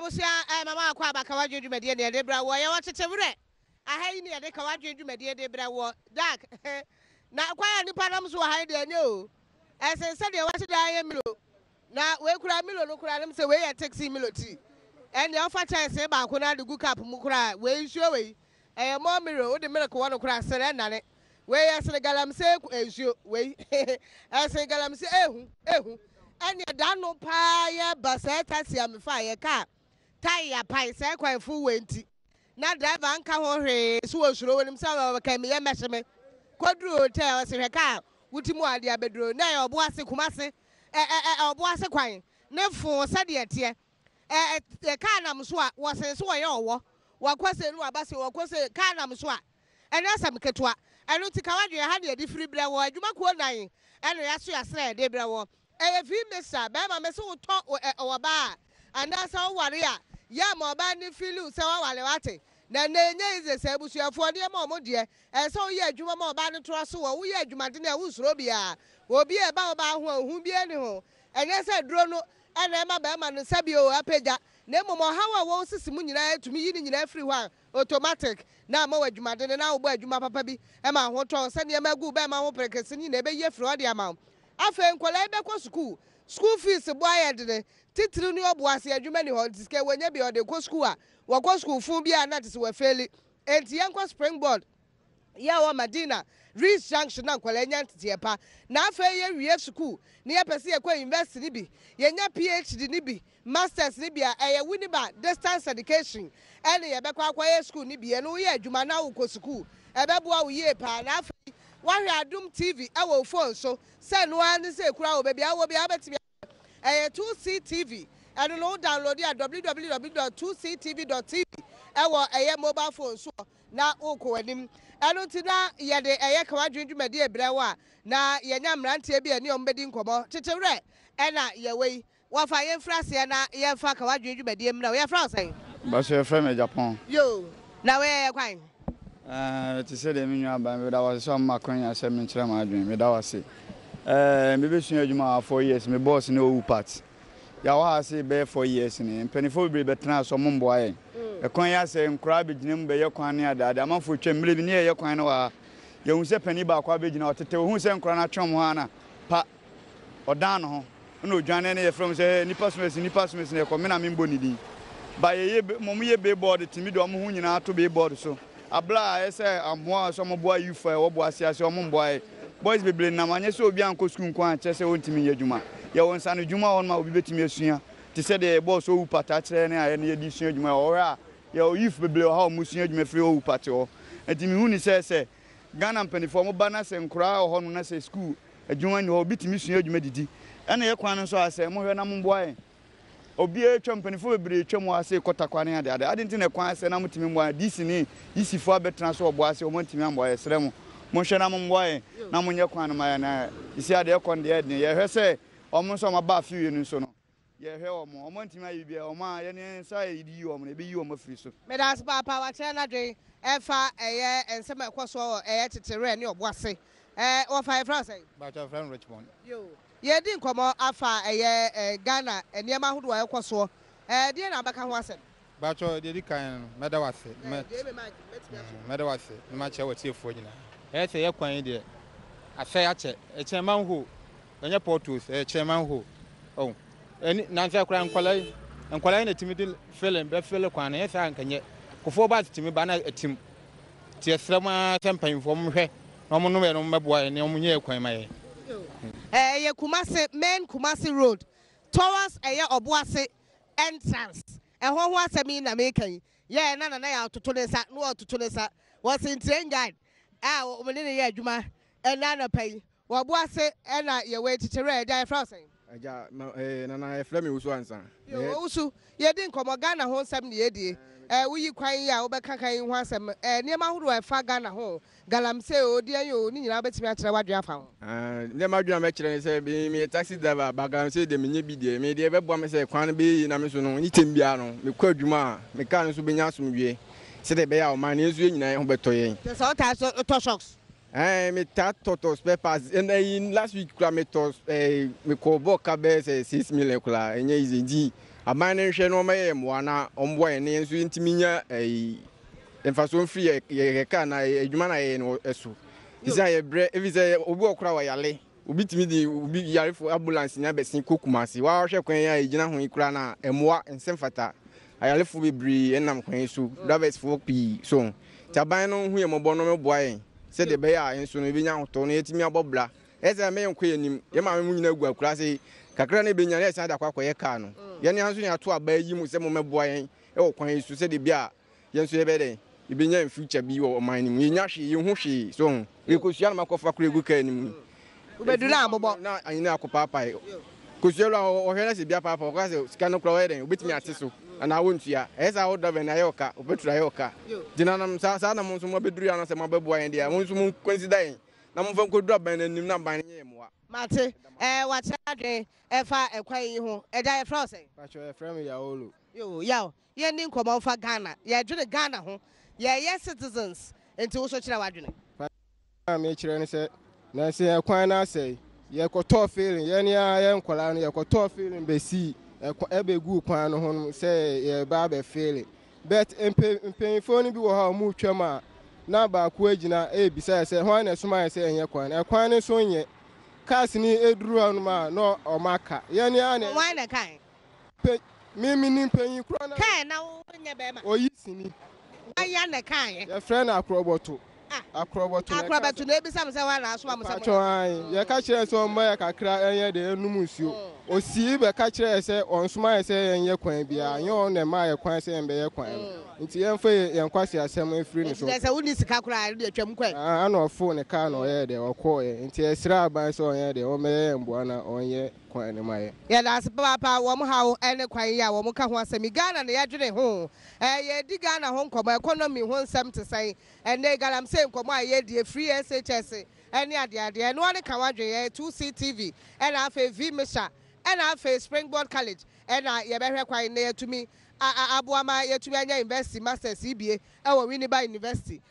was Mamma Quaba Kawaji Media de Bra, why I want to tell I hate near the Kawaji Media de Bra, dark. Now, quite any panams who hide there, no. As I said, I want to die a milo. Now, where could I milo look at them say, where I take simility? And the offer time say, Bakuna, the good cup, Mukra, where is your way? I am more mirror, the miracle one across the where I say, Galam say, as you way. I say, Galam say, and you done no pie, Bassetta, Siam fire car. Tie pie, say, quite full wenty. Not drive and come on, so showing himself, came a measurement. Quadru tell us in a car, which you want the bedroom, now, Boise Kumasi, Boise Quine. Never for Sadia. The Canam swat was a sway what was it, Wabasi, or was a Canam swat. And that's a Ketwa. I don't think I had a different blow, you might call dying. And I asked you a sled, Debra. If you miss her, Bama Meso talk or bar. And that's all warrior. Yam bandi filu so walewate. Na nenye is a sebusia for dear mom, dear. And so ye, Juma Bani Trust, or we had Jumatina Usrobia. Will be about who be anyhow. And yes, I drone and Emma Bama and Sabio Apeja. Nemo how I was Simunina to me in everyone. Automatic. Now more Jumatina now where Juma Papabi. Emma, what send your Magu Bama Opera, sending never yet for the amount. I think Qualaba school. School fees a boy at the Titru Boise, as you many holds, when you be on the school. What school phobia and that is where fairly. And Yanko Springboard. Yawa Madina, Reach Junction, Uncle Tiapa. Now fair year school. Near Persia University Nibi. Yenya PhD Nibi. Masters Libya, a Winneba, distance education. And a Bakwa school Nibi, and we are Jumana school. A Babua ye pan. Why Adom TV, our phone, so send one and say, crowd, baby, I will be able to be a 2C TV. I don't know, download it at www.2ctv.tv. Our a mobile phone, so now, Oko and him. I don't know, yet the air command, my dear Brawa. Now, Yanam Rantabi and your bedding combo, Titare, and your way. What I am Frasiana, your fucker, you my dear, now, you're Francing. But your friend in Japan. You, now, where are you? To say the menu about was some Macron as I mentioned my dream, without say. Maybe you 4 years, my boss no parts. Yawa say bear 4 years in Pennyful be better some Mumbai. A coin say and crab name by your coin near that. I'm for Chimbley near your coin or you say penny back cabbage or to tell who sent Crana Chomwana, Pat or Dano. No, John any from say Nippasmus in the Comina Mimbonidi. By a year, Mommy be board to me, Domun to be bored so. Abla, I say, I'm more some boy you for a boy, some boy. Boys be blaming Namanya so Bianco School, Chess, won't me, Juma. Your one son, Juma on my betting me sooner. To say the boss who patach any edition, Juma, or your youth be below how Monsieur me free old patio. And Timuni says, Ghana penny for banners and cry or Honor school. A Juma who beat Monsieur Jumedity. And a quan so I say, more than boy. Obi a company for be chemo say Kotakwane ade I didn't know say na mutimi mwa this ni isi fo betra so oboase o mutimi ambo esrem mo hwe na mo boy na mo nye kwan ma na isi ade ekon de ade ye hwe say o mo so ma ba fi yenu so no ye hwe o mo mutimi ayi bia o ma ye ne sa yi o mo na be yi o mo free so me das papa wa chena dwe efa eye ensem ekoso eye tetere ne oboase o fa efra say ba cha friend Richmond yo ye din komo afa eye Ghana eniema hodo ayekoso die na baka ho asem ba cho de di kan meda wase meda wase ma che wati fo nyina say ye kwan de afa ya che e chairman ho onye portos chairman ho oh eni na nfa kra nkwalai na timi di film be fele kwan ye sa nkanye kofo ba timi ba na atim tie srama tempan fo mhwe no mo no me no meboa ne mo nye kwan ma ye ye Kumasi Road towards Obuasi entrance. Ho asemi na mekan. Ye na ya totonesa no totonesa was in train guide. O me ne ye adwuma na na pai. Obuasi na ye we titere dia frosing. Aja na na e frame usu ansa. Yo usu ye din komo Ghana ho nsam ne ye die. Wuyi kwan ya obeka kan ho asem niema huru efa Ghana ho galamse odi yo ni nyina betimi akere wadwe afa ho niema adwuna me kire se bi me taxi driver ba galamse de menye bi de me de bebo me se kwan be na me so no nyitem bia no me kwa adwuma me kan so benya asomdwe se de be ya o man ezu nyina ho beto yen so ta so to shocks me ta toto spare parts and in last week kula me to me ko boka be se 6 million kula enye easy aban no hwɛ no ɔmɛyɛ mmoa na ɔmboa yɛn ne nso ntimi nya mfaso mfiri yɛ ka na adwuma na yɛ no ɛso isa yɛ brɛ efisɛ obi okura wa yale obi timi di obi yare for ambulance nya besin kokumase wa hwɛ kwan ya egyina ho ikura na ɛmoa nsɛmfata ayale fo bebri enam kwan so drivers for pi so taban no hu yɛ mɔbɔ no meboa yɛn sɛ de bɛyɛ a enso no ebenya hoto no yɛtimi abɔbla ɛsɛ mɛ yɛn kɔ yɛnim yɛ ma mu nyina gu akura se kakra na ebenya na ɛsan da kwakɔ yɛ ka no yɛne anso ne ato aba yi mu sɛ mo mɛboa yɛn ɛwɔ kwan so sɛ de bia yɛn so yɛbɛdɛ ibenya future bi wɔ ɔman nim yɛnya hwe yɛn ho hwe so ekosua na makɔfa kora egu ka nim ubedula amobɔ na anyina akɔpaapae kosua lo ɔhwɛ na se bia paapa ɔka sɛ sika no kora wɔyɛ dɛn obetumi ate so ana wontua ɛsa wo dɔbɛ na yɛ ɔka obetura yɛ ɔka dina nam saa na mo nso mo beduru ya na sɛ mo bɛboa yɛn dia mo nso mo consider yɛn na mo fa nkodura ban na nim na ban yɛ moa mate wakyɛ adwen ɛfa ɛkwan yi ho ɛda yɛ frɔ sɛ pacho yɛ frɛ me yaolo yaw yɛn ni nkɔmɔ fa Ghana yɛdwene Ghana ho yɛyɛ citizens nti wo so kyerɛ wadwene me kyerɛ ne sɛ na sɛ ɛkwan na sɛ yɛkɔtɔ feeling yɛn ya yɛn nkɔla no yɛkɔtɔ feeling bɛsi ɛbɛgu kwan no ho sɛ yɛba bɛ feeling but mpanyinfoɔ no bi wɔ ha ɔmo twam a na baako agyina ebisa sɛ hwan na soma yɛ sɛ ɛnyɛ kwan ɛkwan no so nyɛ cars ni eduru hanom a na ɔmo aka yɛn ya ne hwan na kan mimi ni mpanyin kura na kan na wo nyɛ bɛma oyi sini aya na kan yɛfrɛ no akorɔbɔto akrobatu na ebisa me sɛ hwan na asoma me sɛ mo yɛ ka kyerɛ sɛ ɔmma yɛ kakra ɛnyɛ de enum nsuo osi bɛ ka kyerɛ sɛ ɔnsoma yɛ sɛ yɛnyɛ kwan bia nyɛ ɔn na ma yɛ kwan sɛ yɛn bɛyɛ kwan nti yɛmfa yɛn kwasi asɛm afiri ne so sɛ woni sika kora de atwam kwan ana ɔfo ne ka na ɔyɛ de ɔkɔɔ nti ɛsra aban sɛ ɔyɛ de ɔmɛyɛ mboa na ɔnyɛ kwan ne ma yɛ yɛda ase papa wɔn haw ɛne kwan yi a wɔn ka ho asɛm Ghana na yɛdwene ho yɛdi Ghana ho nkɔmɔ economy ho nsɛm te sɛn ɛne galamsey nkɔmɔ a yɛdi free SHS ɛne adeadeɛ no ne ka wadwe yɛ 2CTV ɛna afɛ V Misha ɛna afɛ Springboard College ɛna yɛbɛhwɛ kwan na yɛtumi aboama yɛtumi anya university masters EBA ɛwɔ Winneba University